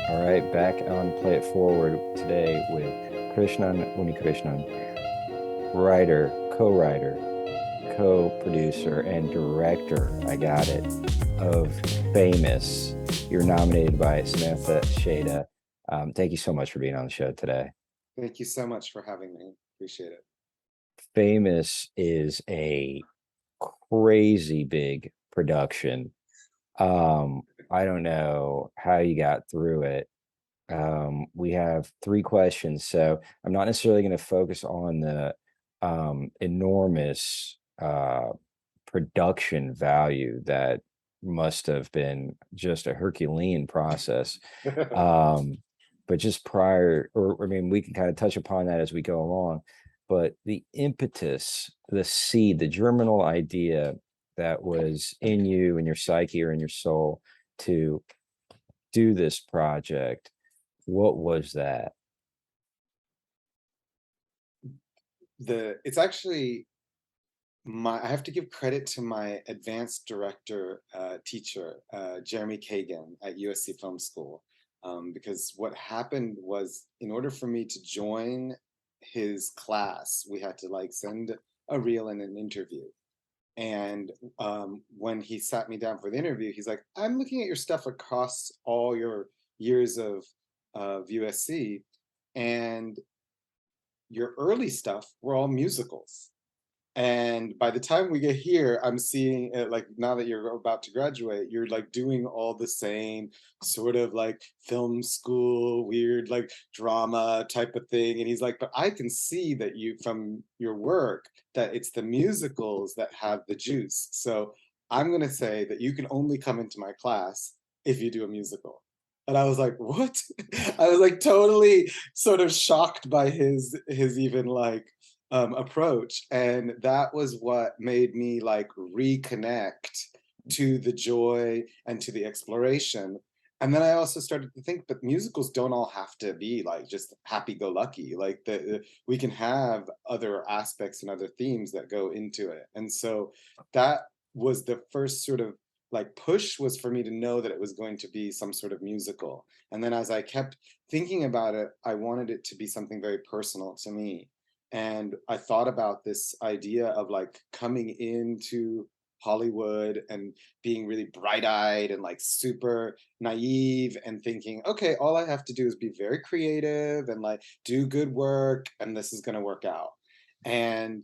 All right, back on Play It Forward today with Krishnan Unnikrishnan, writer, co-writer, co-producer, and director. I got it. Of Famous. You're nominated by Samantha Shada. Thank you so much for being on the show today. Thank you so much for having me. Appreciate it. Famous is a crazy big production. I don't know how you got through it. We have three questions, so I'm not necessarily going to focus on the enormous production value that must have been just a Herculean process. Um, but just prior, or I mean, we can kind of touch upon that as we go along. But the impetus, the seed, the germinal idea that was in you, in your psyche, or in your soul to do this project, what was that? It's actually my I have to give credit to my advanced director teacher, Jeremy Kagan at USC Film School. Because what happened was in order for me to join his class, we had to like send a reel and an interview. And when he sat me down for the interview, he's like, I'm looking at your stuff across all your years of USC, and your early stuff were all musicals. And by the time we get here, I'm seeing it like now that you're about to graduate, you're like doing all the same sort of like film school, weird like drama type of thing. And he's like, but I can see that you from your work that it's the musicals that have the juice. So I'm going to say that you can only come into my class if you do a musical. And I was like, what? I was like totally sort of shocked by his even like approach, and that was what made me like reconnect to the joy and to the exploration. And then I also started to think, but musicals don't all have to be like just happy-go-lucky. Like we can have other aspects and other themes that go into it. And so that was the first sort of like push, was for me to know that it was going to be some sort of musical. And then as I kept thinking about it, I wanted it to be something very personal to me. And I thought about this idea of like coming into Hollywood and being really bright-eyed and like super naive and thinking, okay, all I have to do is be very creative and like do good work and this is going to work out. And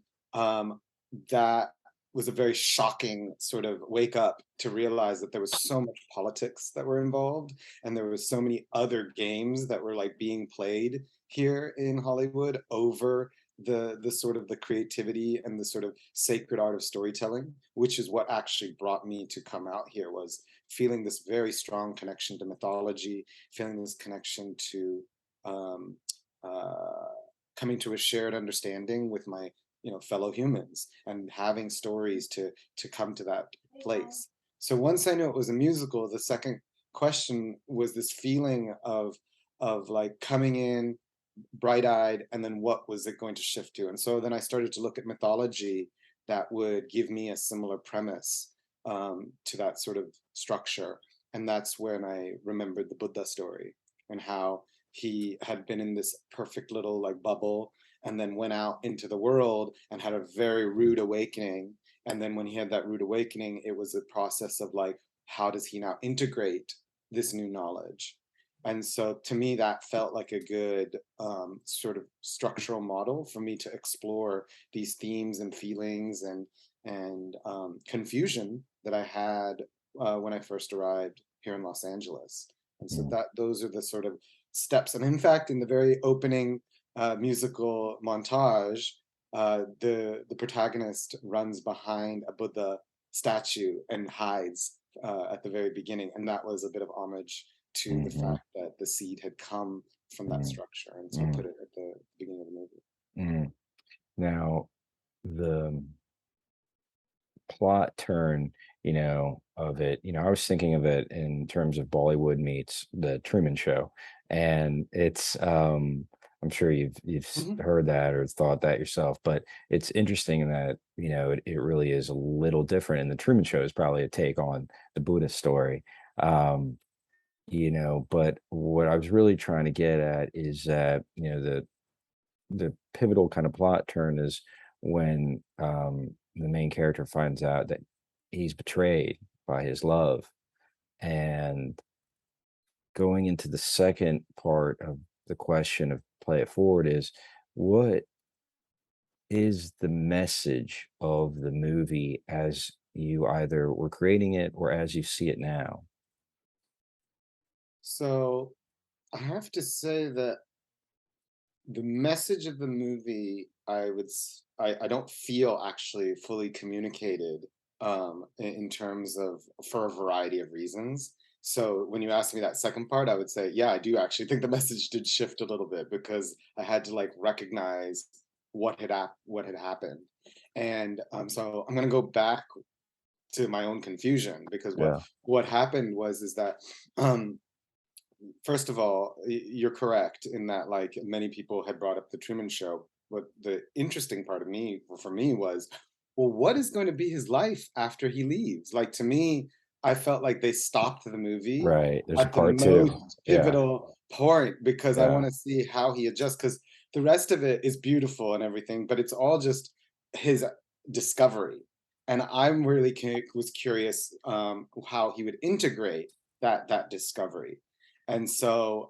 that was a very shocking sort of wake up to realize that there was so much politics that were involved, and there was so many other games that were like being played here in Hollywood over the sort of the creativity and the sort of sacred art of storytelling, which is what actually brought me to come out here, was feeling this very strong connection to mythology, feeling this connection to um, uh, coming to a shared understanding with my fellow humans, and having stories to come to that place. So once I knew it was a musical, the second question was this feeling of like coming in bright-eyed, and then what was it going to shift to? And so then I started to look at mythology that would give me a similar premise to that sort of structure. And that's when I remembered the Buddha story, and how he had been in this perfect little like bubble, and then went out into the world and had a very rude awakening. And then when he had that rude awakening, it was a process of like, how does he now integrate this new knowledge? And so to me, that felt like a good sort of structural model for me to explore these themes and feelings and confusion that I had when I first arrived here in Los Angeles. And so Mm. that those are the sort of steps. And in fact, in the very opening musical montage, the protagonist runs behind a Buddha statue and hides at the very beginning, and that was a bit of homage to the Mhm. fact that the seed had come from that Mm. structure, and so Mm. put it at the beginning of the movie. Mm. Now, the plot turn, of it, I was thinking of it in terms of Bollywood meets the Truman Show. And I'm sure you've Mhm. heard that or thought that yourself, but it's interesting that, it really is a little different. And the Truman Show is probably a take on the Buddhist story. Um, But what I was really trying to get at is that, the pivotal kind of plot turn is when the main character finds out that he's betrayed by his love. And going into the second part of the question of play it forward is, what is the message of the movie as you either were creating it or as you see it now? So I have to say that the message of the movie, I don't feel actually fully communicated in terms of, for a variety of reasons. So when you ask me that second part, I would say, yeah, I do actually think the message did shift a little bit because I had to like recognize what had happened. And so I'm gonna go back to my own confusion because Yeah. what happened was is that um first of all, you're correct in that like many people had brought up the Truman Show. What the interesting part of me for me was, well, what is going to be his life after he leaves? Like to me, I felt like they stopped the movie Right. There's a at the part two. most Yeah. pivotal point because I Yeah. want to see how he adjusts. Because the rest of it is beautiful and everything, but it's all just his discovery. And I'm really was curious how he would integrate that discovery. And so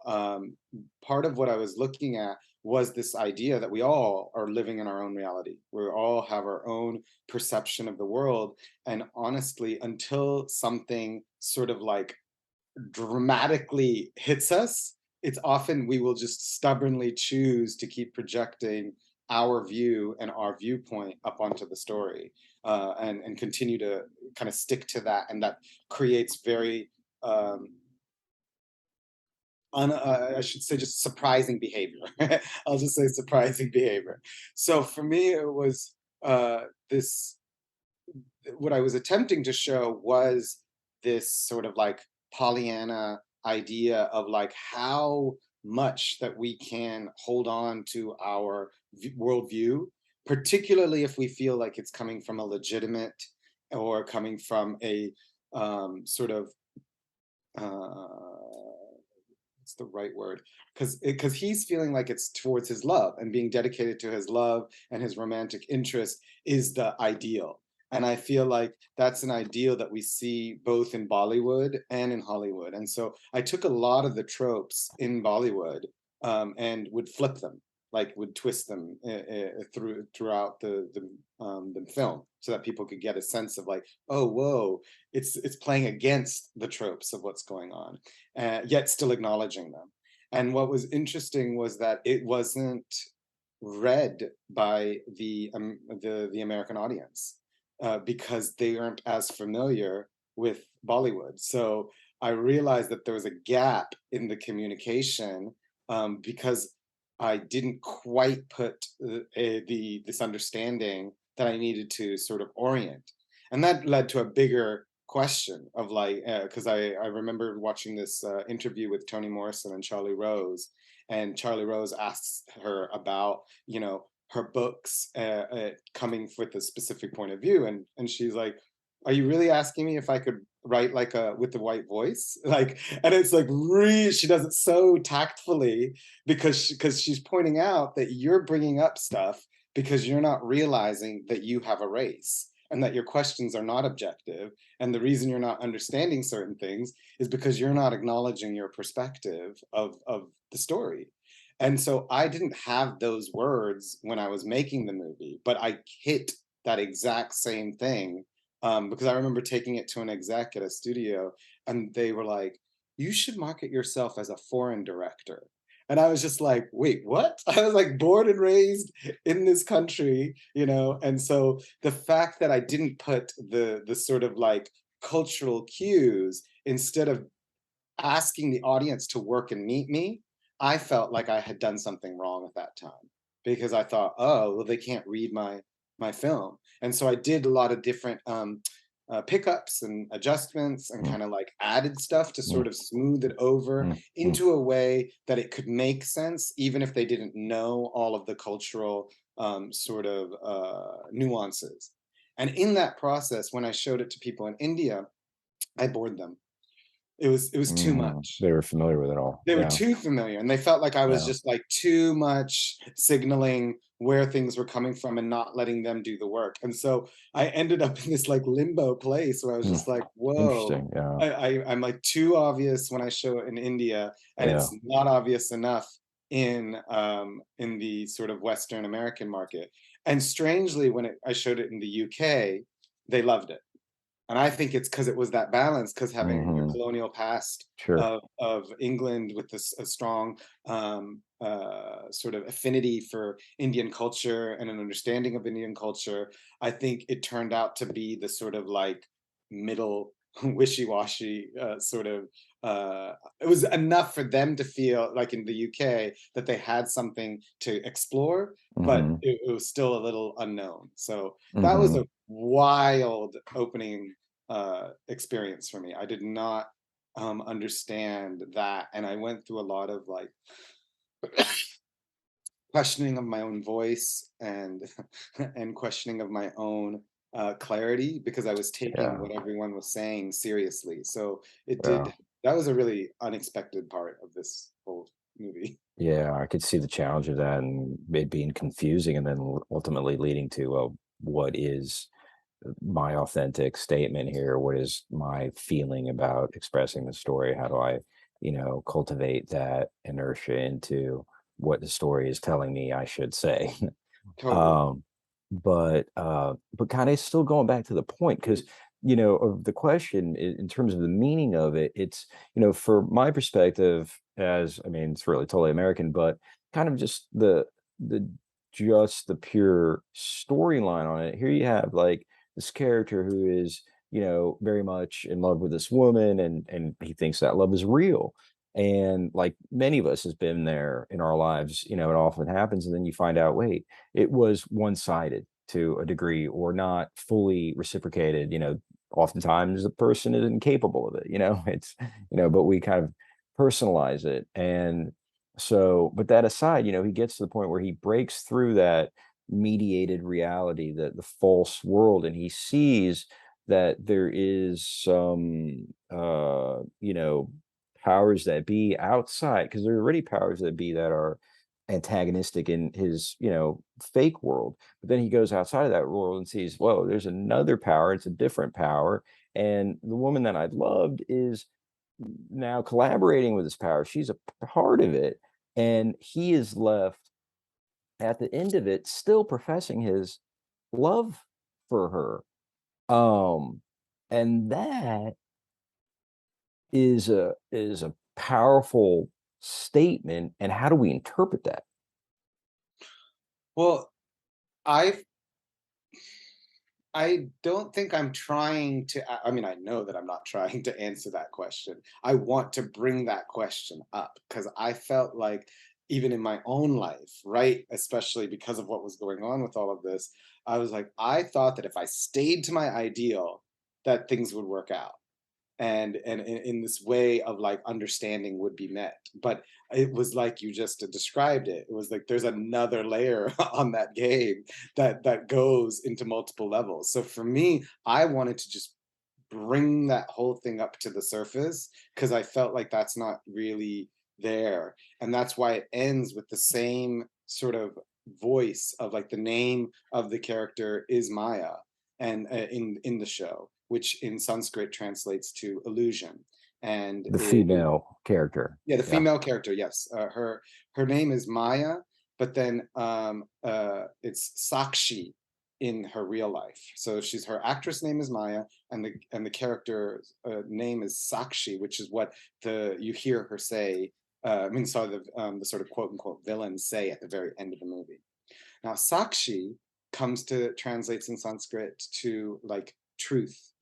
part of what I was looking at was this idea that we all are living in our own reality. We all have our own perception of the world. And honestly, until something sort of like dramatically hits us, it's often we will just stubbornly choose to keep projecting our view and our viewpoint up onto the story and continue to kind of stick to that. And that creates very um, I should say just surprising behavior. I'll just say surprising behavior. So for me, it was this, what I was attempting to show was this sort of like Pollyanna idea of like how much that we can hold on to our worldview, particularly if we feel like it's coming from a legitimate or coming from a sort of what's the right word? Because he's feeling like it's towards his love and being dedicated to his love and his romantic interest is the ideal. And I feel like that's an ideal that we see both in Bollywood and in Hollywood. And so I took a lot of the tropes in Bollywood and would flip them, like would twist them throughout the film, so that people could get a sense of like, oh, whoa, it's playing against the tropes of what's going on, yet still acknowledging them. And what was interesting was that it wasn't read by the American audience because they aren't as familiar with Bollywood. So I realized that there was a gap in the communication because I didn't quite put this understanding that I needed to sort of orient, and that led to a bigger question of like because I remember watching this interview with Toni Morrison and Charlie Rose, and Charlie Rose asks her about her books coming with a specific point of view, and she's like, "Are you really asking me if I could write like a with the white voice?" Like, and it's like really she does it so tactfully because she's pointing out that you're bringing up stuff because you're not realizing that you have a race and that your questions are not objective, and the reason you're not understanding certain things is because you're not acknowledging your perspective of the story. And so I didn't have those words when I was making the movie, but I hit that exact same thing because I remember taking it to an exec at a studio, and they were like, "You should market yourself as a foreign director." And I was just like, wait, what? I was like born and raised in this country, and so the fact that I didn't put the sort of like cultural cues instead of asking the audience to work and meet me, I felt like I had done something wrong at that time because I thought, oh, well, they can't read my film, and so I did a lot of different pickups and adjustments and Mm, kind of like added stuff to mm, sort of smooth it over mm, mm. into a way that it could make sense, even if they didn't know all of the cultural sort of nuances. And in that process, when I showed it to people in India, I bored them. it was too much. They were familiar with it all. They were Yeah. too familiar, and they felt like I was Yeah. just, like, too much signaling where things were coming from and not letting them do the work, and so I ended up in this, like, limbo place where I was Hmm. just like, "Whoa." Interesting. Yeah. I'm, like, too obvious when I show it in India, and Yeah. it's not obvious enough in the sort of Western American market, and strangely, when I showed it in the UK, they loved it. And I think it's because it was that balance, because having the Hmm. colonial past Sure. of England with this a strong sort of affinity for Indian culture and an understanding of Indian culture, I think it turned out to be the sort of like middle wishy-washy sort of it was enough for them to feel like in the UK that they had something to explore, but Hmm. it was still a little unknown. So that was Hmm. a wild opening experience for me. I did not understand that, and I went through a lot of like questioning of my own voice and and questioning of my own clarity because I was taking Yeah. what everyone was saying seriously. So it Yeah. did. That was a really unexpected part of this whole movie. Yeah, I could see the challenge of that and it being confusing and then ultimately leading to, well, what is my authentic statement here? What is my feeling about expressing the story? How do I, cultivate that inertia into what the story is telling me I should say? Totally. Um, but kinda still going back to the point, because of the question in terms of the meaning of it, it's, for my perspective as I mean, it's really totally American, but kind of just the just the pure storyline on it. Here you have, like, this character who is, very much in love with this woman, and he thinks that love is real. And like many of us has been there in our lives, it often happens, and then you find out, wait, it was one-sided to a degree or not fully reciprocated. Oftentimes the person is incapable of it. It's, but we kind of personalize it. And so, but that aside, he gets to the point where he breaks through that mediated reality, the false world, and he sees that there is some powers that be outside, because there are already powers that be that are antagonistic in his, fake world. But then he goes outside of that world and sees, whoa, there's another power. It's a different power. And the woman that I loved is now collaborating with this power. She's a part of it. And he is left at the end of it still professing his love for her. And that is a powerful statement. And how do we interpret that? Well, I I don't think I'm trying to. I mean, I know that I'm not trying to answer that question. I want to bring that question up because I felt like, even in my own life, right, especially because of what was going on with all of this, I was like, I thought that if I stayed to my ideal, that things would work out and in this way of like understanding would be met, but it was like you just described it. It was like there's another layer on that game that goes into multiple levels. So for me, I wanted to just bring that whole thing up to the surface because I felt like that's not really there, and that's why it ends with the same sort of voice of like the name of the character is Maya, and in the show, which in Sanskrit translates to illusion, and The female character. yeah, the Yeah. female character, yes, her name is Maya, but then it's Sakshi in her real life. So she's her actress name is Maya, and the character name is Sakshi, which is what the you hear her say. I mean, sorry, the sort of quote unquote villains say at the very end of the movie. Now, Sakshi comes to translates in Sanskrit to like truth,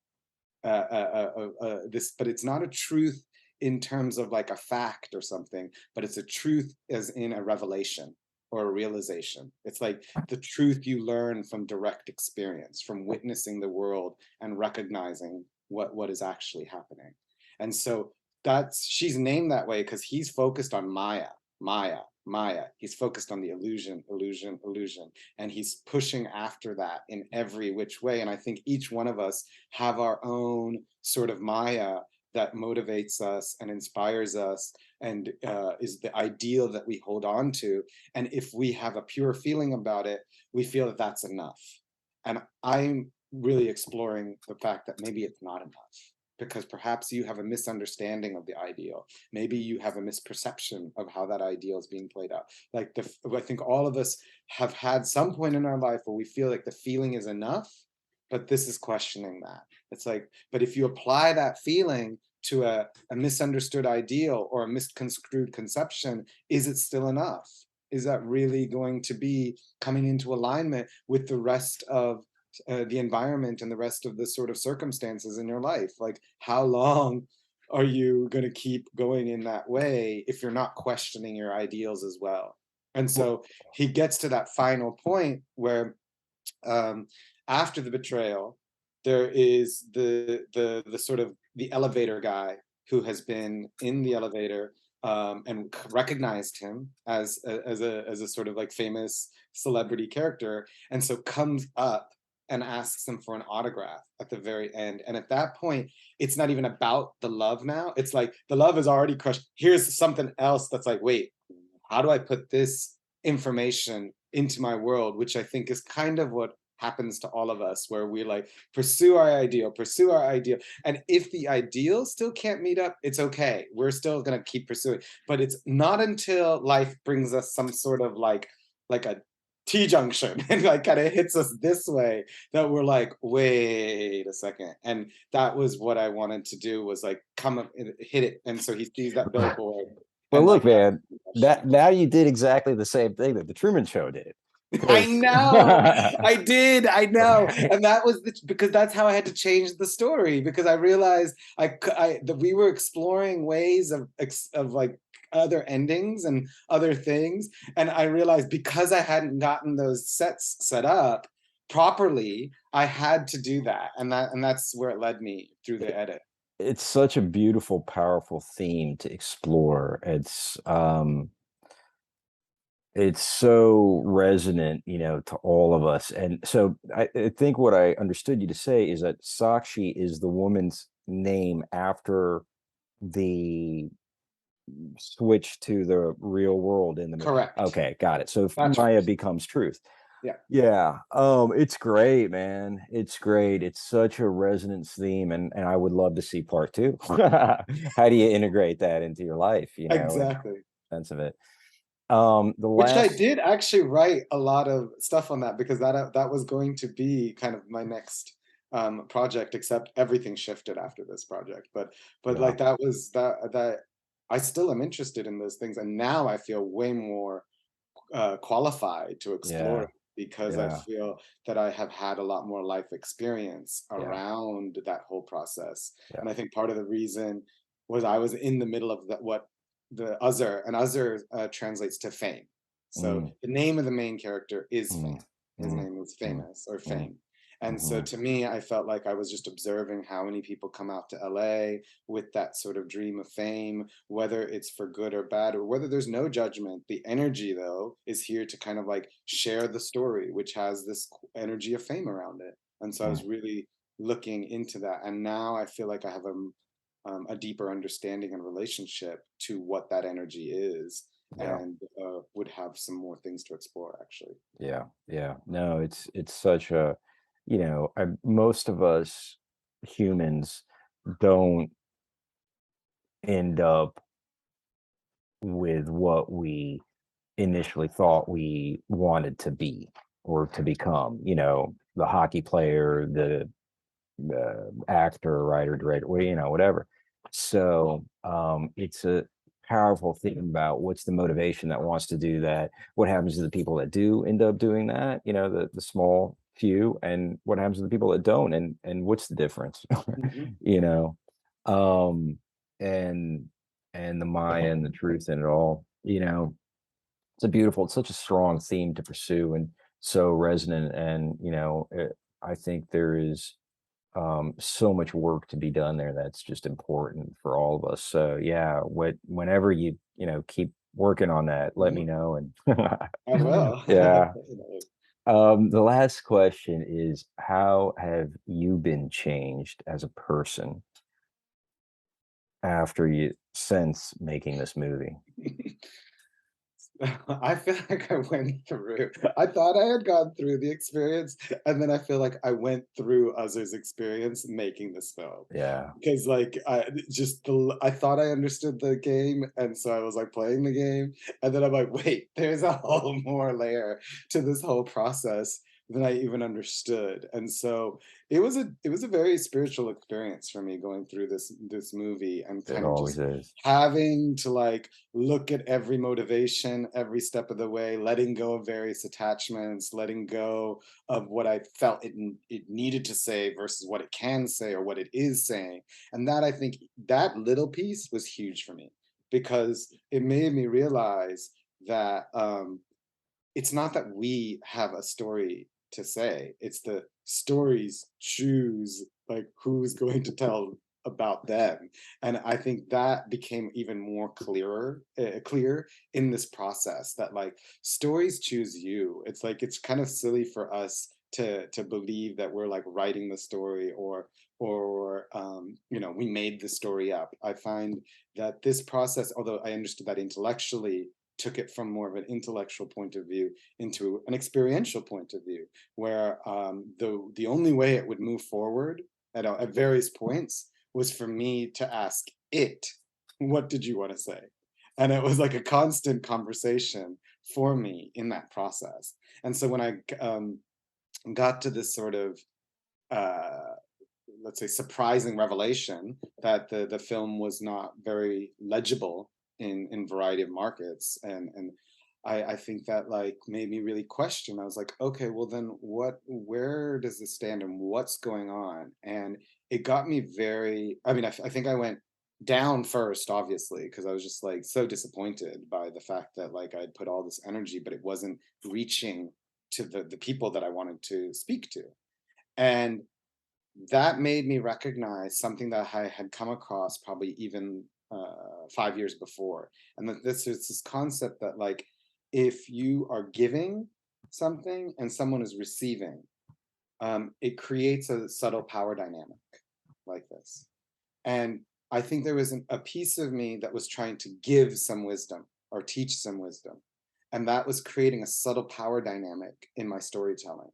this, but it's not a truth in terms of like a fact or something, but it's a truth as in a revelation or a realization. It's like the truth you learn from direct experience, from witnessing the world and recognizing what is actually happening. And so that's she's named that way because he's focused on Maya, Maya, Maya. He's focused on the illusion, illusion, illusion, and he's pushing after that in every which way. And I think each one of us have our own sort of Maya that motivates us and inspires us, and is the ideal that we hold on to. And if we have a pure feeling about it, we feel that that's enough. And I'm really exploring the fact that maybe it's not enough, because perhaps you have a misunderstanding of the ideal. Maybe you have a misperception of how that ideal is being played out. Like I think all of us have had some point in our life where we feel like the feeling is enough, but this is questioning that. It's like, but if you apply that feeling to a misunderstood ideal or a misconstrued conception, is it still enough? Is that really going to be coming into alignment with the rest of the environment and the rest of the sort of circumstances in your life? Like, how long are you going to keep going in that way if you're not questioning your ideals as well? And Well, so he gets to that final point where, um, after the betrayal, there is the sort of the elevator guy who has been in the elevator, and recognized him as a sort of like famous celebrity character, and so comes up and asks him for an autograph at the very end. And at that point, it's not even about the love now. It's like the love is already crushed. Here's something else that's like, wait, how do I put this information into my world? Which I think is kind of what happens to all of us, where we like pursue our ideal, pursue our ideal. And if the ideal still can't meet up, it's okay. We're still gonna keep pursuing. But it's not until life brings us some sort of like a T junction and like kind of hits us this way that we're like, wait a second. And that was what I wanted to do, was like come up and hit it. And so he sees that billboard, well, and look, like that's man, the that question. now you did exactly the same thing that the Truman Show did. I Because know, I did, I know, and that was because that's how I had to change the story, because I realized that we were exploring ways of like other endings and other things, and I realized because I hadn't gotten those sets set up properly, I had to do that, and that's where it led me through the edit. it's such a beautiful, powerful theme to explore. It's so resonant, to all of us. And so I think what I understood you to say is that Sakshi is the woman's name after the switch to the real world in the movie. Correct. Okay, got it. So if That's Maya right. becomes truth. Yeah. Yeah, it's great, man. It's great. It's such a resonance theme, and I would love to see part two. How do you integrate that into your life, and Exactly. sense of it? The Which I last, did actually write a lot of stuff on that, because that was going to be kind of my next project, except everything shifted after this project. But yeah, like that was that I still am interested in those things, and now I feel way more qualified to explore yeah, it, because I yeah, feel that I have had a lot more life experience yeah, around that whole process. yeah. And I think part of the reason was I was in the middle of that, what the Uzzer, and Uzzer translates to fame. So Mm, the name of the main character is mm, Fame. His mm, name was mm, Famous, or mm, Fame. And so mhm. to me, I felt like I was just observing how many people come out to LA with that sort of dream of fame, whether it's for good or bad, or whether there's no judgment. The energy, though, is here to kind of like share the story, which has this energy of fame around it. And so I Mm, was really looking into that. And now I feel like I have a deeper understanding and relationship to what that energy is, yeah, and would have some more things to explore, actually. yeah, yeah. No, it's such a, most of us humans don't end up with what we initially thought we wanted to be or to become, the hockey player, the actor, writer, director, whatever. So it's a powerful thing about what's the motivation that wants to do that, what happens to the people that do end up doing that, the small few, and what happens to the people that don't, and what's the difference, Mhm. you know um and and the Maya and the truth in it all, it's such a strong theme to pursue, and so resonant. And I think there is so much work to be done there that's just important for all of us. So yeah, whenever you keep working on that, let me Mhm. know. I And will. yeah. Definitely. The last question is, how have you been changed as a person after you since making this movie? I feel like I went through. I thought I had gone through the experience, and then I feel like I went through others' experience making this film. Yeah, Because like I thought I understood the game, and so I was like playing the game, and then I'm like, wait, there's a whole more layer to this whole process than I even understood. And so it was a very spiritual experience for me going through this movie and it kind of always just is. having to like look at every motivation every step of the way, letting go of various attachments, letting go of what I felt it needed to say versus what it can say or what it is saying. And that I think that little piece was huge for me because it made me realize that it's not that we have a story to say, it's the stories choose like who's going to tell about them. And I think that became even more clear in this process that like stories choose you. It's like it's kind of silly for us to believe that we're like writing the story or you know, we made the story up. I find that this process, although I understood that intellectually, took it from more of an intellectual point of view into an experiential point of view, where the only way it would move forward at various points was for me to ask it, "What did you want to say?" And it was like a constant conversation for me in that process. And so when I got to this sort of uh, let's say surprising revelation that the film was not very legible in variety of markets and I think that like made me really question. I was like, okay, well then where does this stand and what's going on? And it got me very, I mean, I think I went down first, obviously, because I was just like so disappointed by the fact that like I'd put all this energy, but it wasn't reaching to the people that I wanted to speak to. And that made me recognize something that I had come across probably even 5 years before. And that this is this concept that, like, if you are giving something and someone is receiving, it creates a subtle power dynamic like this. And I think there was a piece of me that was trying to give some wisdom or teach some wisdom. And that was creating a subtle power dynamic in my storytelling.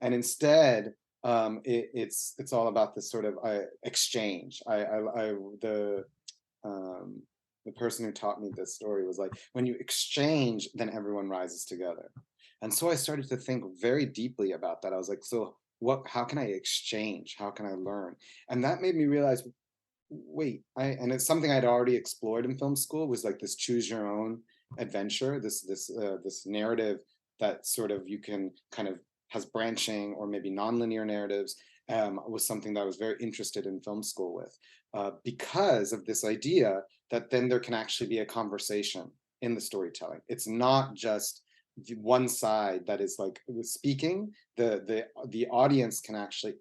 And instead, it's all about this sort of exchange. Um, the person who taught me this story was like, when you exchange, then everyone rises together. And so I started to think very deeply about that. I was like, so what? How can I exchange? How can I learn? And that made me realize, wait, and it's something I'd already explored in film school, was like this choose your own adventure, this narrative that sort of you can kind of has branching or maybe nonlinear narratives, was something that I was very interested in film school with, because of this idea that then there can actually be a conversation in the storytelling. It's not just the one side that is like speaking. The audience can actually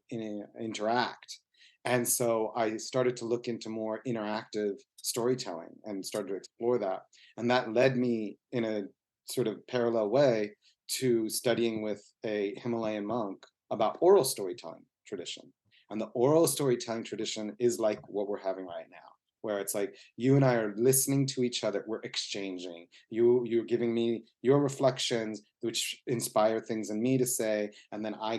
interact. And so I started to look into more interactive storytelling and started to explore that. And that led me in a sort of parallel way to studying with a Himalayan monk about oral storytelling tradition. And the oral storytelling tradition is like what we're having right now, where it's like you and I are listening to each other, we're exchanging. You're giving me your reflections, which inspire things in me to say, and then I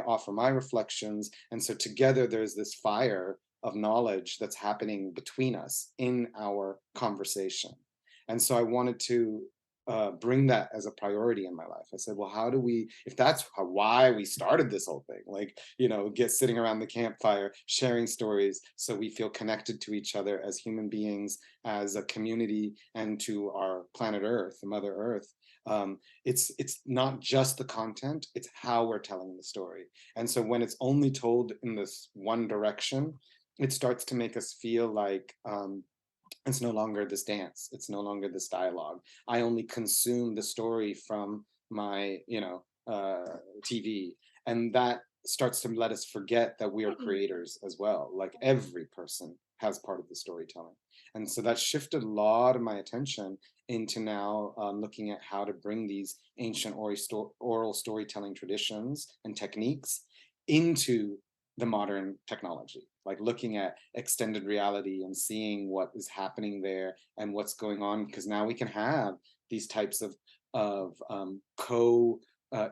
offer my reflections. And so together there's this fire of knowledge that's happening between us in our conversation. And so I wanted to bring that as a priority in my life. I said, well, how do we, if that's why we started this whole thing, like, you know, get sitting around the campfire, sharing stories so we feel connected to each other as human beings, as a community, and to our planet Earth, Mother Earth. It's not just the content, it's how we're telling the story. And so when it's only told in this one direction, it starts to make us feel like it's no longer this dance, it's no longer this dialogue. I only consume the story from my, you know, TV. And that starts to let us forget that we are creators as well. Like every person has part of the storytelling. And so that shifted a lot of my attention into now looking at how to bring these ancient oral storytelling traditions and techniques into the modern technology, like looking at extended reality and seeing what is happening there and what's going on, because now we can have these types of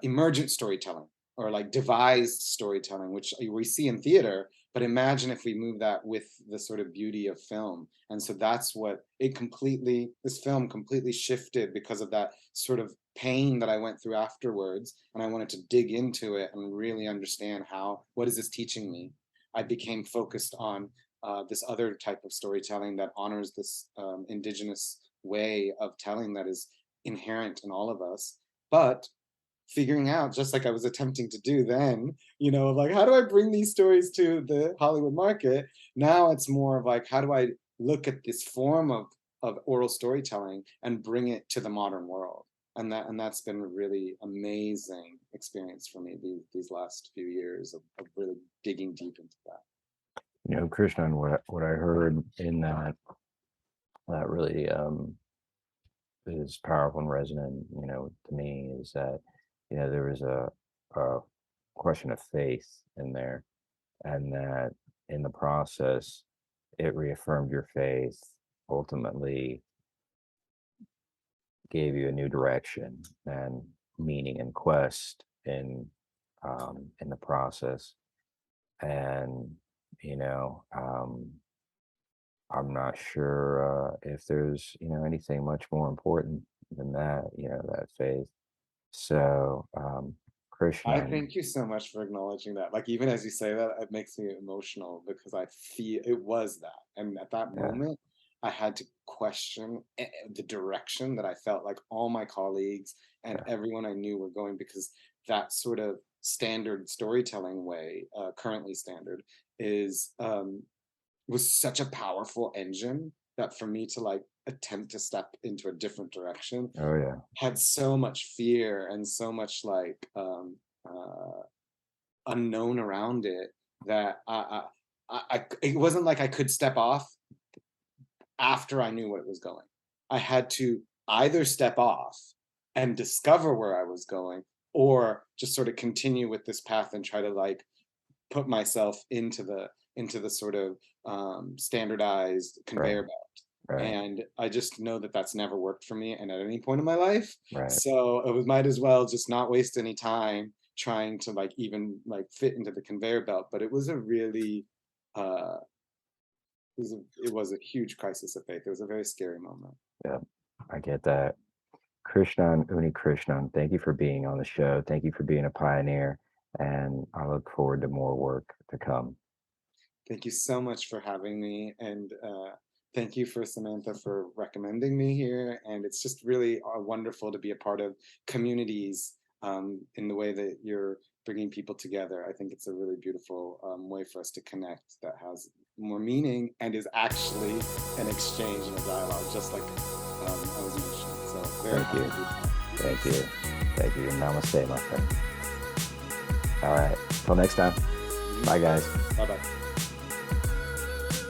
emergent storytelling, or like devised storytelling, which we see in theater. But imagine if we move that with the sort of beauty of film. And so that's what this film completely shifted because of that sort of pain that I went through afterwards. And I wanted to dig into it and really understand what is this teaching me? I became focused on this other type of storytelling that honors this indigenous way of telling that is inherent in all of us. But figuring out, just like I was attempting to do then, like, how do I bring these stories to the Hollywood market? Now it's more of like, how do I look at this form of oral storytelling and bring it to the modern world? And that's been a really amazing experience for me these last few years of really digging deep into that. Krishnan, what I heard in that really is powerful and resonant, to me, is that, there was a question of faith in there, and that in the process, it reaffirmed your faith, ultimately gave you a new direction and meaning and quest in the process. And, I'm not sure if there's, anything much more important than that, that faith. So, I Krishnan, thank you so much for acknowledging that. Like, even as you say that, it makes me emotional because I feel it was that. And at that yeah, moment, I had to question the direction that I felt like all my colleagues and yeah, everyone I knew were going, because that sort of standard storytelling way, currently standard, is was such a powerful engine that for me to like attempt to step into a different direction oh yeah, had so much fear and so much like unknown around it that it wasn't like I could step off after I knew what it was going. I had to either step off and discover where I was going, or just sort of continue with this path and try to like put myself into the sort of standardized right, conveyor belt. right, And I just know that that's never worked for me and at any point in my life. right. So it was, might as well just not waste any time trying to like even like fit into the conveyor belt. But it was a really uh it was a huge crisis of faith. It was a very scary moment. Yeah, I get that. Krishnan Unnikrishnan, thank you for being on the show. Thank you for being a pioneer. And I look forward to more work to come. Thank you so much for having me, and thank you for Samantha for recommending me here. And it's just really wonderful to be a part of communities in the way that you're bringing people together. I think it's a really beautiful way for us to connect that has more meaning and is actually an exchange and a dialogue, just like I was mentioning. So very Thank happy you. to be part. Thank you. Thank you. Namaste, my friend. All right. Till next time. Bye, guys. Bye bye.